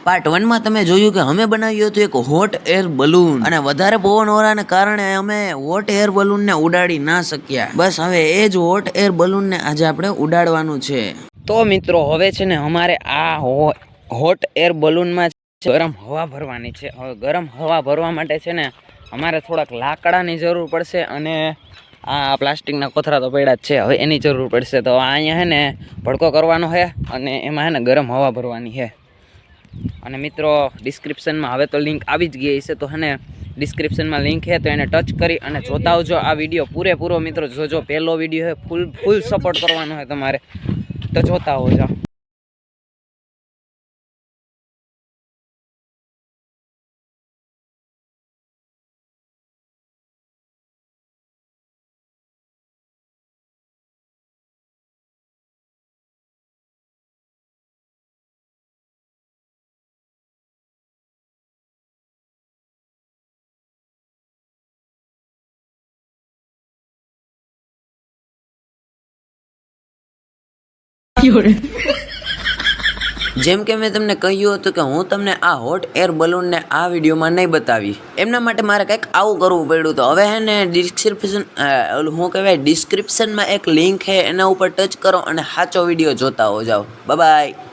Part 1 માં તમે જોયું કે અમે બનાવ્યું હતું એક હોટ એર બલૂન અને વધારે પવન હોવાને કારણે અમે હોટ એર બલૂન ને ઉડાડી ના શક્યા. બસ હવે એ જ હોટ એર બલૂન ને આજે આપણે ઉડાડવાનું છે. તો મિત્રો હવે છે ને અમારે આ હોટ એર બલૂન માં ગરમ હવા ભરવાની છે. હવે ગરમ હવા ભરવા માટે છે ને અમારે થોડાક લાકડાની જરૂર પડશે અને આ પ્લાસ્ટિકના કોથળા તો પડ્યા જ છે. હવે એની જરૂર પડશે. તો અહીંયા હે ને ભડકો કરવાનો છે અને એમાં હે ને ગરમ હવા ભરવાની છે. અને મિત્રો ડિસ્ક્રિપ્શનમાં હવે તો લિંક આવી જ ગઈ છે. તો હે ને ડિસ્ક્રિપ્શનમાં લિંક છે તો એને ટચ કરી અને જોતા આવજો આ વિડીયો પૂરેપૂરો. મિત્રો જોજો, પહેલો વિડીયો છે, ફૂલ સપોર્ટ કરવાનો છે તમારે, તો જોતા આવજો. જેમ કે મેં તમને કહ્યું હતું કે હું તમને આ હોટ એર બલૂનને આ વિડીયોમાં નહીં બતાવી, એમના માટે મારે કંઈક આવું કરવું પડ્યું. તો હવે હે ને ડિસ્ક્રિપ્શનમાં એક લિંક છે, એના ઉપર ટચ કરો અને સાચો વિડીયો જોતા હો જાઓ. Bye bye.